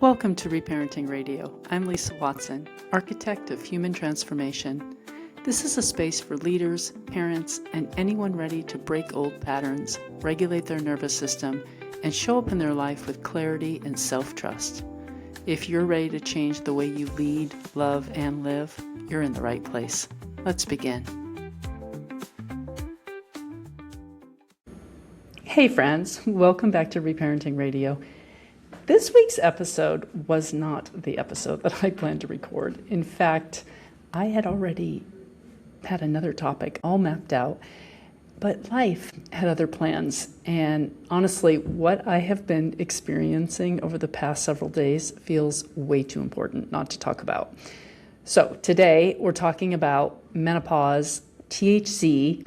Welcome to Reparenting Radio. I'm Lisa Watson, architect of human transformation. This is a space for leaders, parents, and anyone ready to break old patterns, regulate their nervous system, and show up in their life with clarity and self-trust. If you're ready to change the way you lead, love, and live, you're in the right place. Let's begin. Hey friends, welcome back to Reparenting Radio. This week's episode was not the episode that I planned to record. In fact, I had already had another topic all mapped out, but life had other plans. And honestly, what I have been experiencing over the past several days feels way too important not to talk about. So today we're talking about menopause, THC,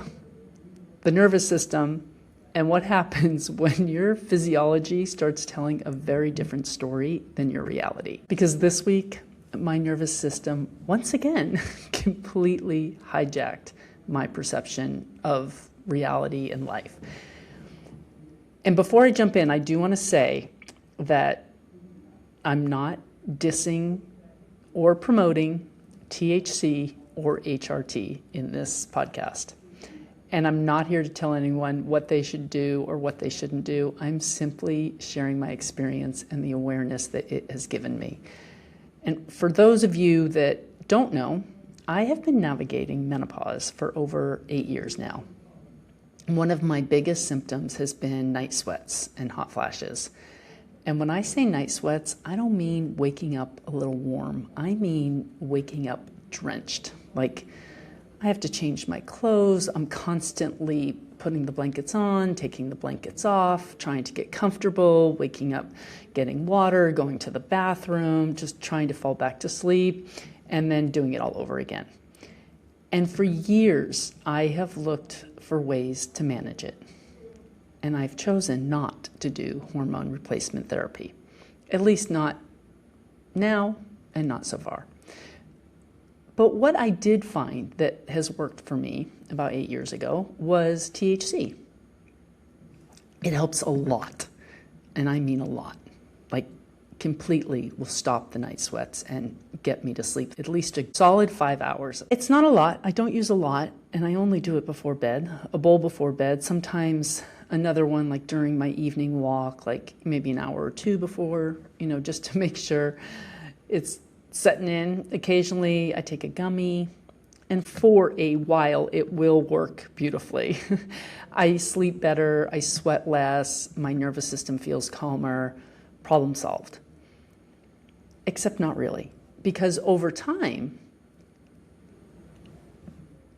the nervous system, and what happens when your physiology starts telling a very different story than your reality. Because this week, my nervous system, once again, completely hijacked my perception of reality and life. And before I jump in, I do want to say that I'm not dissing or promoting THC or HRT in this podcast. And I'm not here to tell anyone what they should do or what they shouldn't do. I'm simply sharing my experience and the awareness that it has given me. And for those of you that don't know, I have been navigating menopause for over 8 years now. One of my biggest symptoms has been night sweats and hot flashes. And when I say night sweats, I don't mean waking up a little warm. I mean waking up drenched. Like, I have to change my clothes. I'm constantly putting the blankets on, taking the blankets off, trying to get comfortable, waking up, getting water, going to the bathroom, just trying to fall back to sleep, and then doing it all over again. And for years, I have looked for ways to manage it. And I've chosen not to do hormone replacement therapy, at least not now and not so far. But what I did find that has worked for me about 8 years ago was THC. It helps a lot, and I mean a lot. Like, completely will stop the night sweats and get me to sleep at least a solid 5 hours. It's not a lot. I don't use a lot, and I only do it before bed, a bowl before bed, sometimes another one like during my evening walk, like maybe an hour or two before, just to make sure it's setting in. Occasionally I take a gummy, and for a while it will work beautifully. I sleep better, I sweat less, my nervous system feels calmer, problem solved. Except not really, because over time,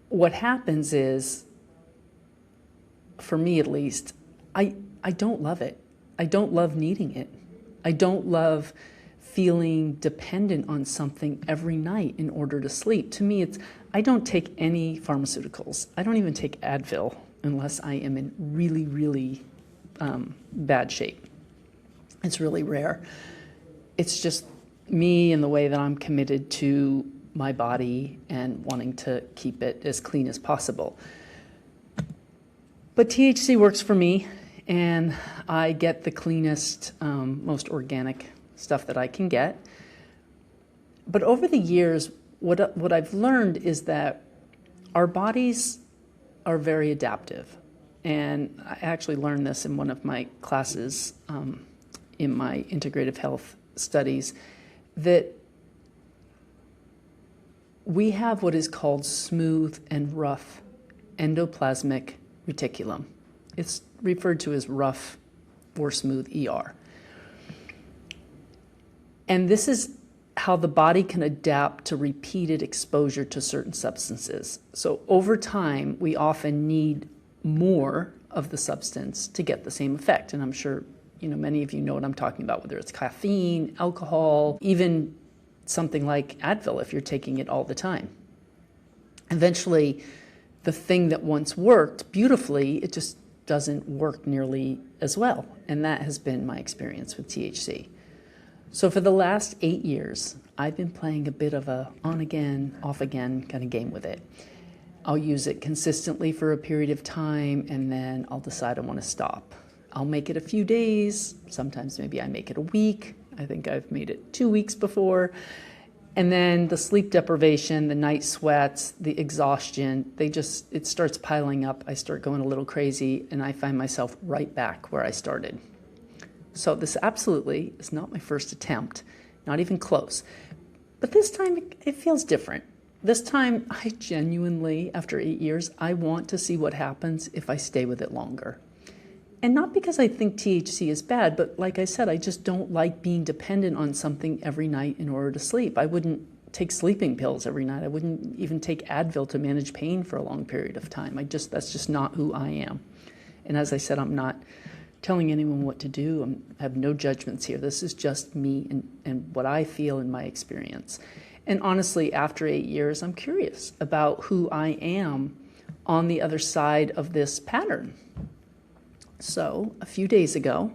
what happens is, for me at least, I don't love it. I don't love needing it. I don't love feeling dependent on something every night in order to sleep. To me, I don't take any pharmaceuticals. I don't even take Advil unless I am in really, really bad shape. It's really rare. It's just me and the way that I'm committed to my body and wanting to keep it as clean as possible. But THC works for me, and I get the cleanest, most organic stuff that I can get. But over the years, what I've learned is that our bodies are very adaptive. And I actually learned this in one of my classes in my integrative health studies, that we have what is called smooth and rough endoplasmic reticulum. It's referred to as rough or smooth ER. And this is how the body can adapt to repeated exposure to certain substances. So over time, we often need more of the substance to get the same effect. And I'm sure, many of you know what I'm talking about, whether it's caffeine, alcohol, even something like Advil if you're taking it all the time. Eventually, the thing that once worked beautifully, it just doesn't work nearly as well. And that has been my experience with THC. So for the last 8 years, I've been playing a bit of a on again, off again kind of game with it. I'll use it consistently for a period of time, and then I'll decide I want to stop. I'll make it a few days, sometimes maybe I make it a week, I think I've made it 2 weeks before. And then the sleep deprivation, the night sweats, the exhaustion, it starts piling up. I start going a little crazy, and I find myself right back where I started. So this absolutely is not my first attempt, not even close. But this time it feels different. This time I genuinely, after 8 years, I want to see what happens if I stay with it longer. And not because I think THC is bad, but like I said, I just don't like being dependent on something every night in order to sleep. I wouldn't take sleeping pills every night. I wouldn't even take Advil to manage pain for a long period of time. That's just not who I am. And as I said, I'm not telling anyone what to do. I have no judgments here. This is just me and what I feel in my experience. And honestly, after 8 years, I'm curious about who I am on the other side of this pattern. So a few days ago,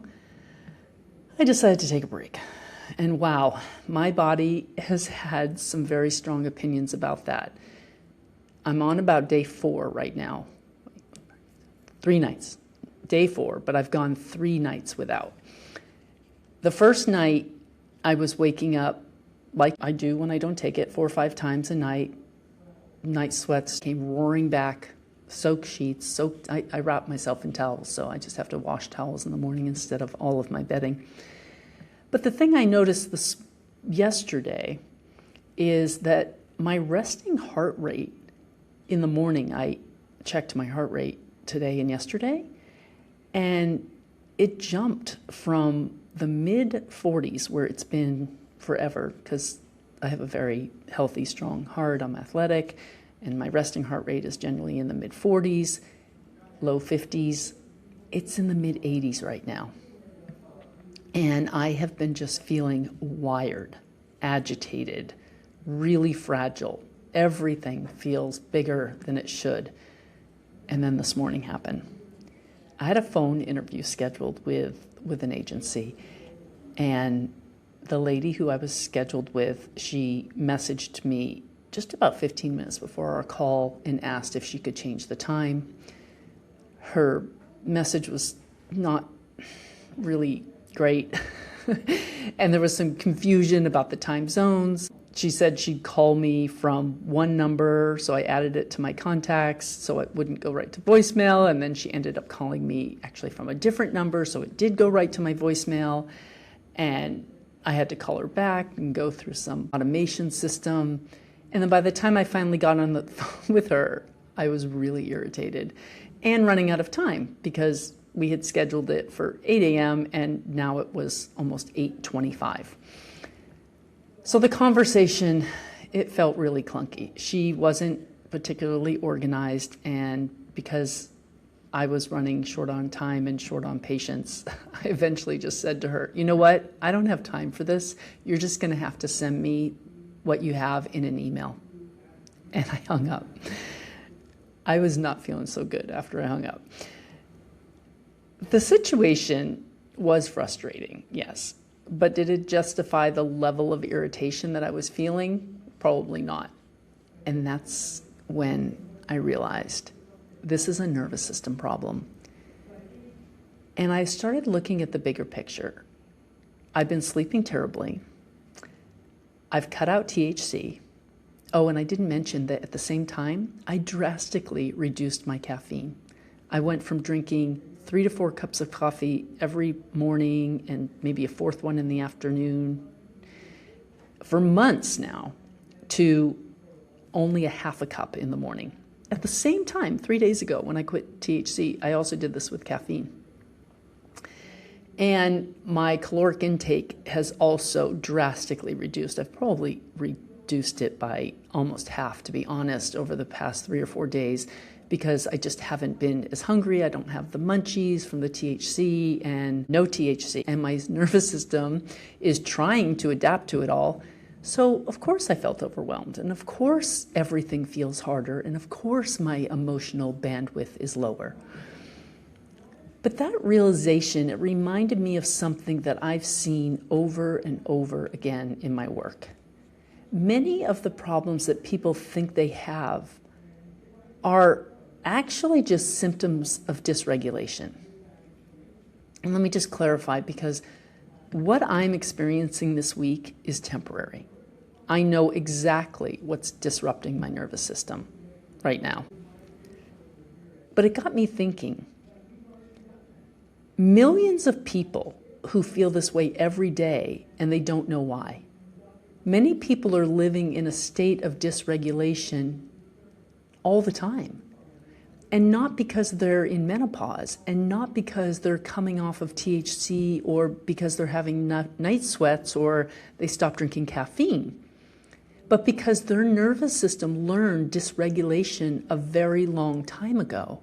I decided to take a break. And wow, my body has had some very strong opinions about that. I'm on about day 4 right now. 3 nights. Day 4, but I've gone 3 nights without. The first night, I was waking up like I do when I don't take it 4 or 5 times a night. Night sweats came roaring back. Soaked sheets, I wrap myself in towels, so I just have to wash towels in the morning instead of all of my bedding. But the thing I noticed yesterday is that my resting heart rate in the morning, I checked my heart rate today and yesterday, and it jumped from the mid-40s, where it's been forever, because I have a very healthy, strong heart, I'm athletic, and my resting heart rate is generally in the mid-40s, low 50s. It's in the mid-80s right now. And I have been just feeling wired, agitated, really fragile. Everything feels bigger than it should. And then this morning happened. I had a phone interview scheduled with an agency, and the lady who I was scheduled with, she messaged me just about 15 minutes before our call and asked if she could change the time. Her message was not really great, and there was some confusion about the time zones. She said she'd call me from one number, so I added it to my contacts so it wouldn't go right to voicemail, and then she ended up calling me actually from a different number, so it did go right to my voicemail, and I had to call her back and go through some automation system. And then by the time I finally got on the phone with her, I was really irritated and running out of time because we had scheduled it for 8 a.m. and now it was almost 8:25. So the conversation, it felt really clunky. She wasn't particularly organized, and because I was running short on time and short on patience, I eventually just said to her, you know what, I don't have time for this. You're just going to have to send me what you have in an email. And I hung up. I was not feeling so good after I hung up. The situation was frustrating, yes. But did it justify the level of irritation that I was feeling? Probably not. And that's when I realized this is a nervous system problem. And I started looking at the bigger picture. I've been sleeping terribly. I've cut out THC. Oh, and I didn't mention that at the same time, I drastically reduced my caffeine. I went from drinking 3 to 4 cups of coffee every morning and maybe a 4th one in the afternoon for months now to only a half a cup in the morning. At the same time, 3 days ago when I quit THC, I also did this with caffeine. And my caloric intake has also drastically reduced. I've probably reduced it by almost half, to be honest, over the past 3 or 4 days, because I just haven't been as hungry. I don't have the munchies from the THC and no THC. And my nervous system is trying to adapt to it all. So of course I felt overwhelmed. And of course everything feels harder. And of course my emotional bandwidth is lower. But that realization, it reminded me of something that I've seen over and over again in my work. Many of the problems that people think they have are actually just symptoms of dysregulation. And let me just clarify, because What I'm experiencing this week is temporary. I know exactly what's disrupting my nervous system right now. But it got me thinking, millions of people who feel this way every day and they don't know why. Many people are living in a state of dysregulation all the time. And not because they're in menopause, and not because they're coming off of THC, or because they're having night sweats, or they stop drinking caffeine, but because their nervous system learned dysregulation a very long time ago.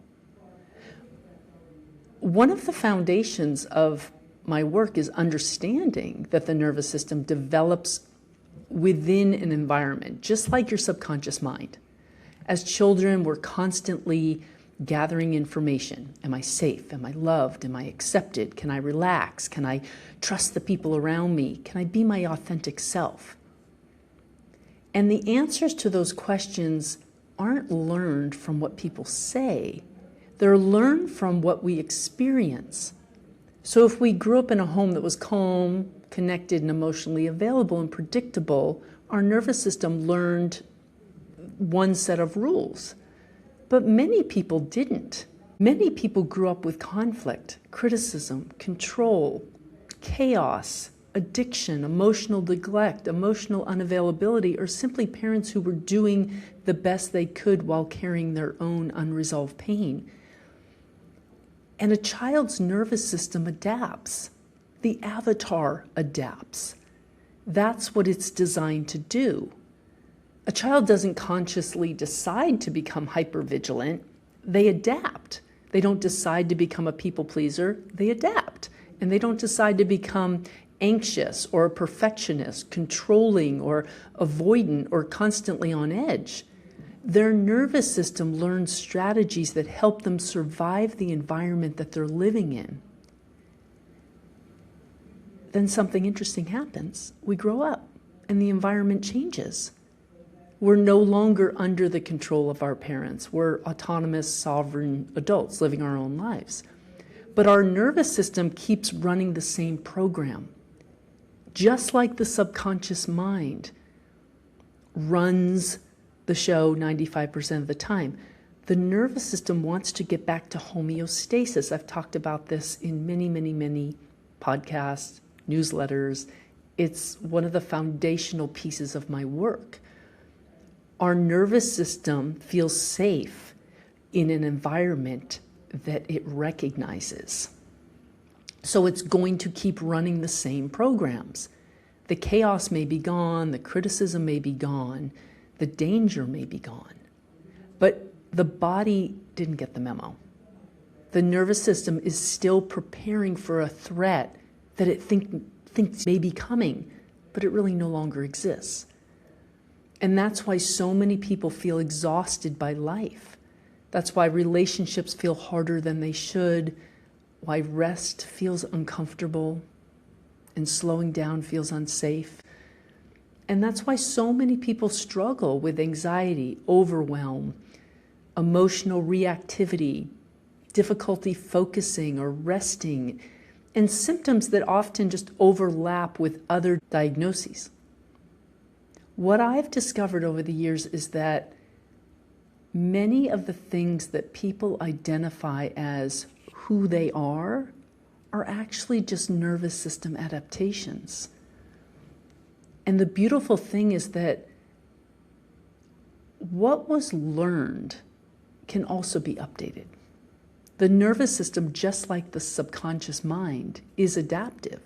One of the foundations of my work is understanding that the nervous system develops within an environment, just like your subconscious mind. As children, we're constantly gathering information. Am I safe? Am I loved? Am I accepted? Can I relax? Can I trust the people around me? Can I be my authentic self? And the answers to those questions aren't learned from what people say. They're learned from what we experience. So if we grew up in a home that was calm, connected, and emotionally available and predictable, our nervous system learned one set of rules. But many people didn't. Many people grew up with conflict, criticism, control, chaos, addiction, emotional neglect, emotional unavailability, or simply parents who were doing the best they could while carrying their own unresolved pain. And a child's nervous system adapts. The avatar adapts. That's what it's designed to do. A child doesn't consciously decide to become hypervigilant. They adapt. They don't decide to become a people pleaser. They adapt. And they don't decide to become anxious or a perfectionist, controlling or avoidant or constantly on edge. Their nervous system learns strategies that help them survive the environment that they're living in. Then something interesting happens. We grow up and the environment changes. We're no longer under the control of our parents. We're autonomous, sovereign adults living our own lives. But our nervous system keeps running the same program. Just like the subconscious mind runs the show 95% of the time, the nervous system wants to get back to homeostasis. I've talked about this in many, many, many podcasts, newsletters. It's one of the foundational pieces of my work. Our nervous system feels safe in an environment that it recognizes. So it's going to keep running the same programs. The chaos may be gone, the criticism may be gone, the danger may be gone, but the body didn't get the memo. The nervous system is still preparing for a threat that it thinks may be coming, but it really no longer exists. And that's why so many people feel exhausted by life. That's why relationships feel harder than they should, why rest feels uncomfortable and slowing down feels unsafe. And that's why so many people struggle with anxiety, overwhelm, emotional reactivity, difficulty focusing or resting, and symptoms that often just overlap with other diagnoses. What I've discovered over the years is that many of the things that people identify as who they are actually just nervous system adaptations. And the beautiful thing is that what was learned can also be updated. The nervous system, just like the subconscious mind, is adaptive.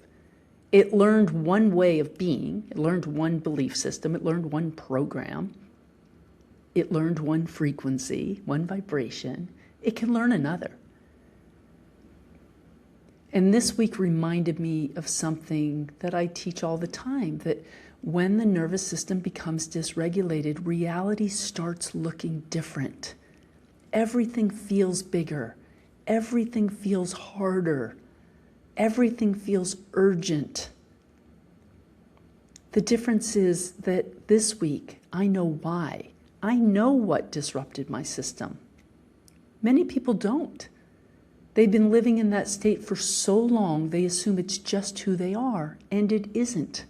It learned one way of being, it learned one belief system, it learned one program, it learned one frequency, one vibration. It can learn another. And this week reminded me of something that I teach all the time, that when the nervous system becomes dysregulated, reality starts looking different. Everything feels bigger. Everything feels harder. Everything feels urgent. The difference is that this week, I know why. I know what disrupted my system. Many people don't. They've been living in that state for so long, they assume it's just who they are, and it isn't.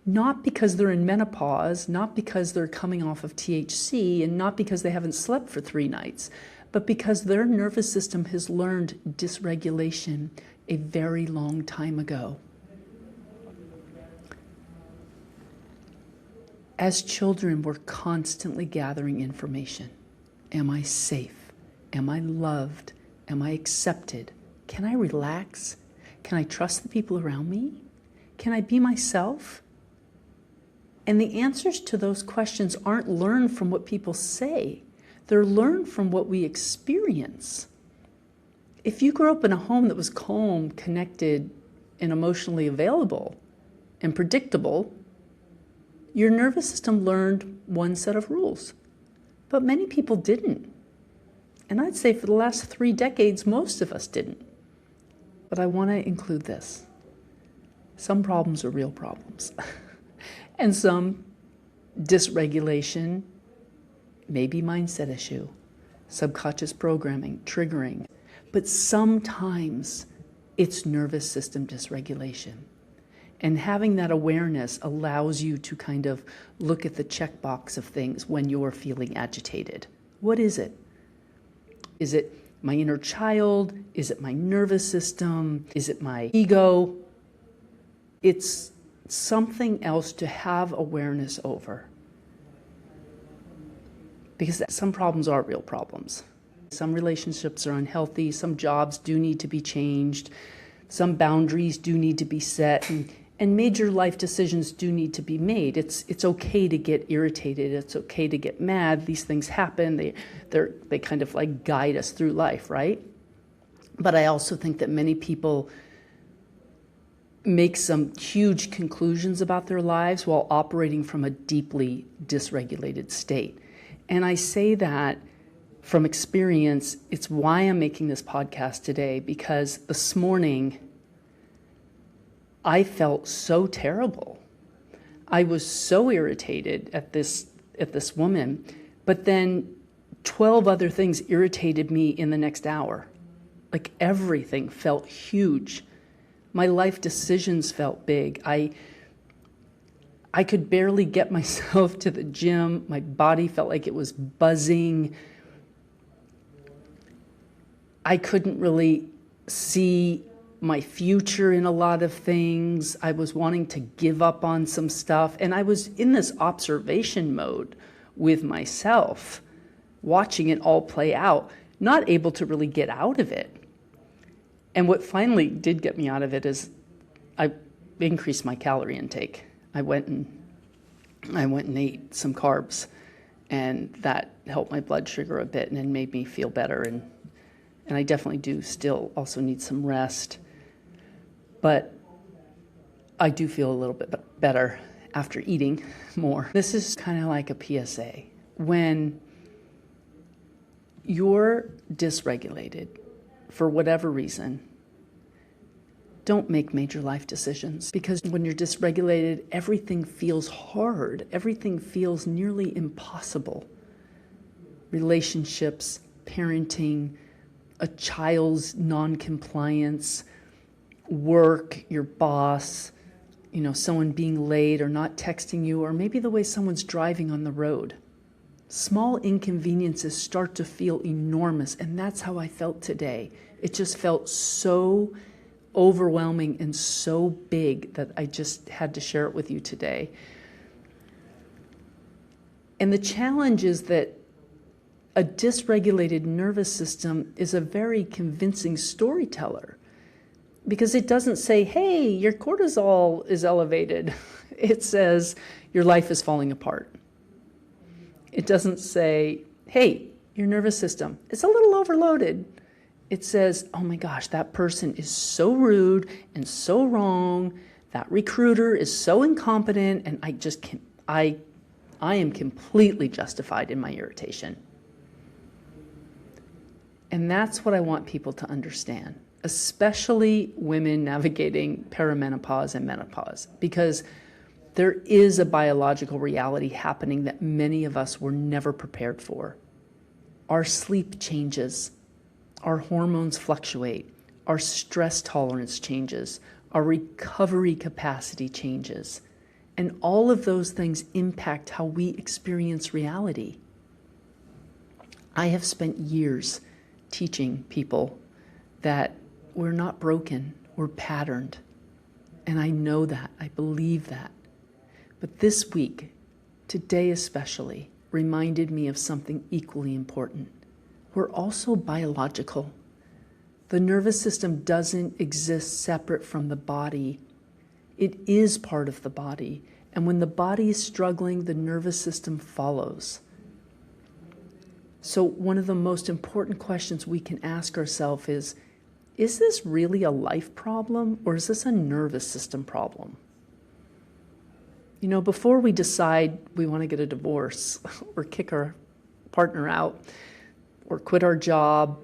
Not because they're in menopause, not because they're coming off of THC, and not because they haven't slept for 3 nights, but because their nervous system has learned dysregulation a very long time ago. As children, we're constantly gathering information. Am I safe? Am I loved? Am I accepted? Can I relax? Can I trust the people around me? Can I be myself? And the answers to those questions aren't learned from what people say. They're learned from what we experience. If you grew up in a home that was calm, connected, and emotionally available, and predictable, your nervous system learned one set of rules. But many people didn't. And I'd say for the last 3 decades, most of us didn't. But I want to include this. Some problems are real problems. And some dysregulation, maybe mindset issue, subconscious programming, triggering. But sometimes it's nervous system dysregulation. And having that awareness allows you to kind of look at the checkbox of things when you're feeling agitated. What is it? Is it my inner child? Is it my nervous system? Is it my ego? It's something else to have awareness over. Because some problems are real problems. Some relationships are unhealthy. Some jobs do need to be changed. Some boundaries do need to be set. And major life decisions do need to be made. It's okay to get irritated. It's okay to get mad. These things happen. They kind of like guide us through life, right? But I also think that many people make some huge conclusions about their lives while operating from a deeply dysregulated state. And I say that from experience. It's why I'm making this podcast today, because this morning I felt so terrible. I was so irritated at this woman, but then 12 other things irritated me in the next hour. Like everything felt huge. My life decisions felt big. I could barely get myself to the gym. My body felt like it was buzzing. I couldn't really see my future in a lot of things. I was wanting to give up on some stuff. And I was in this observation mode with myself, watching it all play out, not able to really get out of it. And what finally did get me out of it is I increased my calorie intake. I went and ate some carbs, and that helped my blood sugar a bit and it made me feel better. And I definitely do still also need some rest. But I do feel a little bit better after eating more. This is kind of like a PSA. When you're dysregulated for whatever reason, don't make major life decisions, because when you're dysregulated, everything feels hard. Everything feels nearly impossible. Relationships, parenting, a child's non-compliance, work, your boss, someone being late or not texting you, or maybe the way someone's driving on the road. Small inconveniences start to feel enormous, and that's how I felt today. It just felt so overwhelming and so big that I just had to share it with you today. And the challenge is that a dysregulated nervous system is a very convincing storyteller, because it doesn't say, hey, your cortisol is elevated. It says your life is falling apart. It doesn't say, hey, your nervous system is a little overloaded. It says, oh my gosh, that person is so rude and so wrong. That recruiter is so incompetent, and I just can't, I am completely justified in my irritation. And that's what I want people to understand, especially women navigating perimenopause and menopause, because there is a biological reality happening that many of us were never prepared for. Our sleep changes. Our hormones fluctuate. Our stress tolerance changes. Our recovery capacity changes. And all of those things impact how we experience reality. I have spent years teaching people that we're not broken, we're patterned. And I know that, I believe that. But this week, today especially, reminded me of something equally important. We're also biological. The nervous system doesn't exist separate from the body. It is part of the body. And when the body is struggling, the nervous system follows. So one of the most important questions we can ask ourselves is this really a life problem or is this a nervous system problem? You know, before we decide we want to get a divorce or kick our partner out or quit our job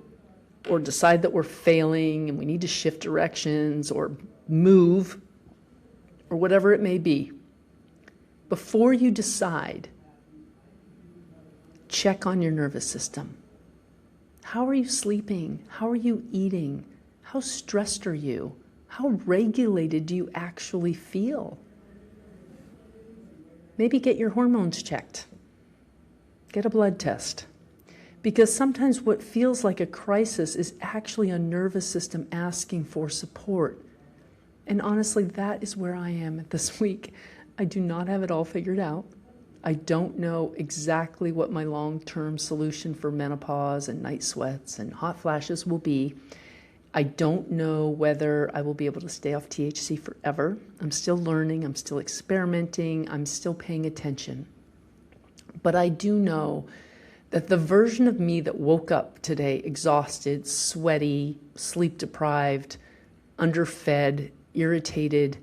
or decide that we're failing and we need to shift directions or move or whatever it may be, before you decide, check on your nervous system. How are you sleeping? How are you eating? How stressed are you? How regulated do you actually feel? Maybe get your hormones checked. Get a blood test. Because sometimes what feels like a crisis is actually a nervous system asking for support. And honestly, that is where I am this week. I do not have it all figured out. I don't know exactly what my long-term solution for menopause and night sweats and hot flashes will be. I don't know whether I will be able to stay off THC forever. I'm still learning, I'm still experimenting, I'm still paying attention. But I do know that the version of me that woke up today exhausted, sweaty, sleep-deprived, underfed, irritated,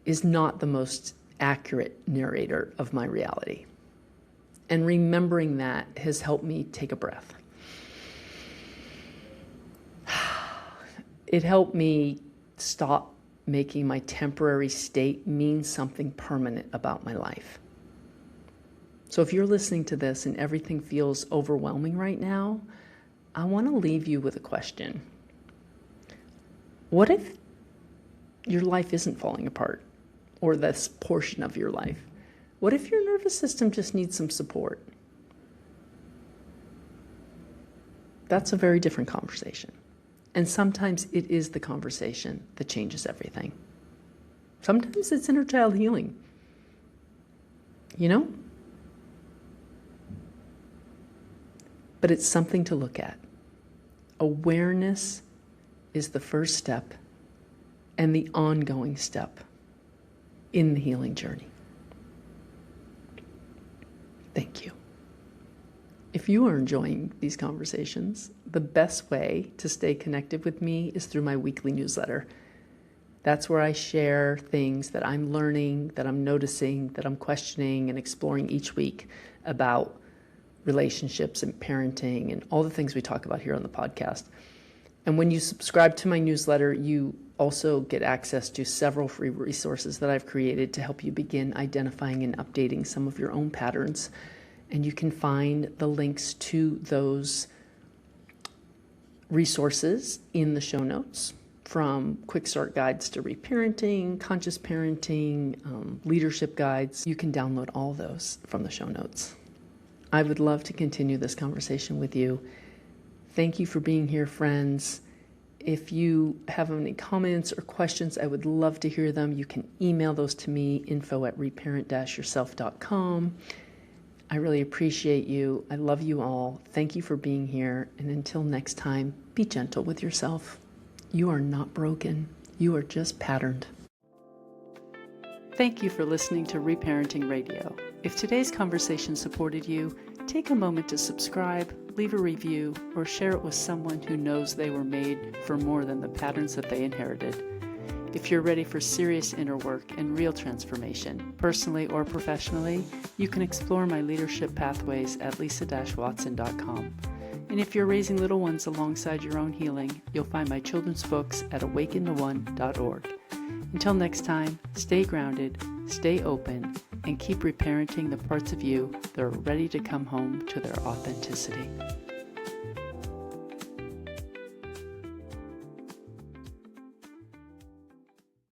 is not the most accurate narrator of my reality. And remembering that has helped me take a breath. It helped me stop making my temporary state mean something permanent about my life. So if you're listening to this and everything feels overwhelming right now, I want to leave you with a question. What if your life isn't falling apart, or this portion of your life? What if your nervous system just needs some support? That's a very different conversation. And sometimes it is the conversation that changes everything. Sometimes it's inner child healing. You know? But it's something to look at. Awareness is the first step and the ongoing step in the healing journey. Thank you. If you are enjoying these conversations, the best way to stay connected with me is through my weekly newsletter. That's where I share things that I'm learning, that I'm noticing, that I'm questioning and exploring each week about relationships and parenting and all the things we talk about here on the podcast. And when you subscribe to my newsletter, you also get access to several free resources that I've created to help you begin identifying and updating some of your own patterns. And you can find the links to those resources in the show notes, from quick start guides to reparenting, conscious parenting, leadership guides. You can download all those from the show notes. I would love to continue this conversation with you. Thank you for being here, friends. If you have any comments or questions, I would love to hear them. You can email those to me, info@reparent-yourself.com. I really appreciate you. I love you all. Thank you for being here. And until next time, be gentle with yourself. You are not broken. You are just patterned. Thank you for listening to Reparenting Radio. If today's conversation supported you, take a moment to subscribe, leave a review, or share it with someone who knows they were made for more than the patterns that they inherited. If you're ready for serious inner work and real transformation, personally or professionally, you can explore my leadership pathways at lisa-watson.com. And if you're raising little ones alongside your own healing, you'll find my children's books at awakentheone.org. Until next time, stay grounded, stay open, and keep reparenting the parts of you that are ready to come home to their authenticity.